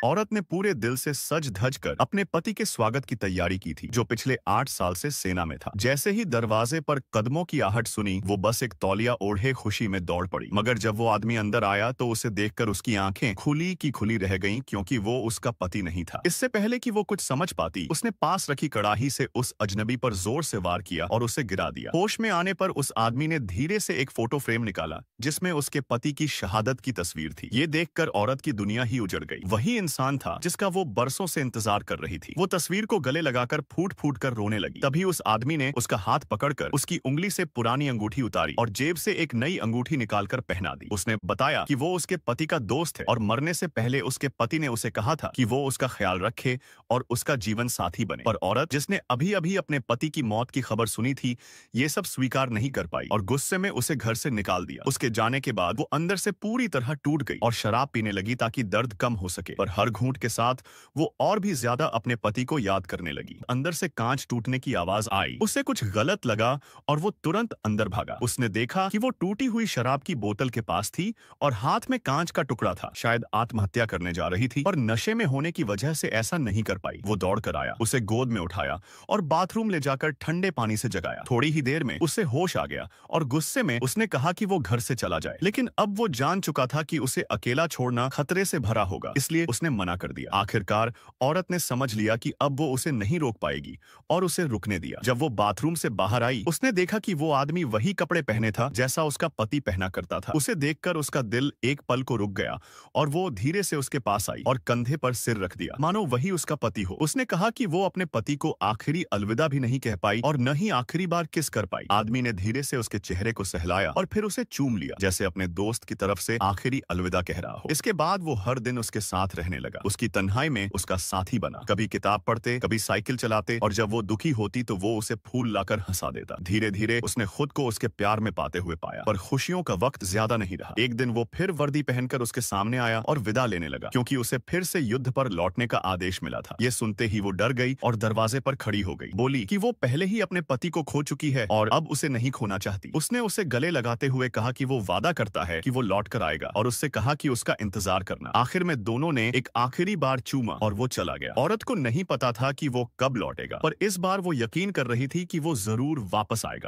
औरत ने पूरे दिल से सज धज कर अपने पति के स्वागत की तैयारी की थी, जो पिछले 8 साल से सेना में था। जैसे ही दरवाजे पर कदमों की आहट सुनी, वो बस एक तौलिया ओढ़े खुशी में दौड़ पड़ी। मगर जब वो आदमी अंदर आया तो उसे देखकर उसकी आंखें खुली की खुली रह गईं, क्योंकि वो उसका पति नहीं था। इससे पहले कि वो कुछ समझ पाती, उसने पास रखी कड़ाही से उस अजनबी पर जोर से वार किया और उसे गिरा दिया। होश में आने पर उस आदमी ने धीरे से एक फोटो फ्रेम निकाला, जिसमें उसके पति की शहादत की तस्वीर थी। ये देखकर औरत की दुनिया ही उजड़ गई। वही इंसान था जिसका वो बरसों से इंतजार कर रही थी। वो तस्वीर को गले लगाकर फूट फूट कर रोने लगी। तभी उस आदमी ने उसका हाथ पकड़कर उसकी उंगली से पुरानी अंगूठी उतारी और जेब से एक नई अंगूठी निकालकर पहना दी। उसने बताया कि वो उसके पति का दोस्त है और मरने से पहले उसके पति ने उसे कहा था कि वो उसका ख्याल रखे और उसका जीवन साथी बने। पर औरत, जिसने अभी अभी अपने पति की मौत की खबर सुनी थी, ये सब स्वीकार नहीं कर पाई और गुस्से में उसे घर से निकाल दिया। उसके जाने के बाद वो अंदर से पूरी तरह टूट गई और शराब पीने लगी ताकि दर्द कम हो सके। पर हर घूंट के साथ वो और भी ज्यादा अपने पति को याद करने लगी। अंदर से कांच टूटने की आवाज आई। उसे कुछ गलत लगा और वो तुरंत अंदर भागा। उसने देखा कि वो टूटी हुई शराब की बोतल के पास थी और हाथ में कांच का टुकड़ा था। शायद आत्महत्या करने जा रही थी, पर नशे में होने की वजह से ऐसा नहीं कर पाई। वो दौड़ कर आया, उसे गोद में उठाया और बाथरूम ले जाकर ठंडे पानी से जगाया। थोड़ी ही देर में उसे होश आ गया और गुस्से में उसने कहा कि वो घर से चला जाए। लेकिन अब वो जान चुका था कि उसे अकेला छोड़ना खतरे से भरा होगा, इसलिए उसने मना कर दिया। आखिरकार औरत ने समझ लिया कि अब वो उसे नहीं रोक पाएगी और उसे रुकने दिया। जब वो बाथरूम से बाहर आई, उसने देखा कि वो आदमी वही कपड़े पहने था जैसा उसका पति पहना करता था। उसे देखकर उसका दिल एक पल को रुक गया और वो धीरे से उसके पास आई और कंधे पर सिर रख दिया, मानो वही उसका पति हो। उसने कहा कि वो अपने पति को आखिरी अलविदा भी नहीं कह पाई और न ही आखिरी बार किस कर पाई। आदमी ने धीरे से उसके चेहरे को सहलाया और फिर उसे चूम लिया, जैसे अपने दोस्त की तरफ से आखिरी अलविदा कह रहा हो। इसके बाद वो हर दिन उसके साथ रहने लगा, उसकी तन्हाई में उसका साथी बना। कभी किताब पढ़ते, कभी साइकिल चलाते और जब वो दुखी होती तो वो उसे फूल लाकर हंसा देता। धीरे धीरे उसने खुद को उसके प्यार में पाते हुए पाया। पर खुशियों का वक्त ज्यादा नहीं रहा। एक दिन वो फिर वर्दी पहनकर उसके सामने आया और विदा लेने लगा, क्योंकि उसे फिर से युद्ध पर लौटने का आदेश मिला था। ये सुनते ही वो डर गई और दरवाजे पर खड़ी हो गई। बोली कि वो पहले ही अपने पति को खो चुकी है और अब उसे नहीं खोना चाहती। उसने उसे गले लगाते हुए कहा कि वो वादा करता है कि वो लौट कर आएगा और उससे कहा कि उसका इंतजार करना। आखिर में दोनों ने एक आखिरी बार चूमा और वो चला गया। औरत को नहीं पता था कि वो कब लौटेगा, पर इस बार वो यकीन कर रही थी कि वो जरूर वापस आएगा।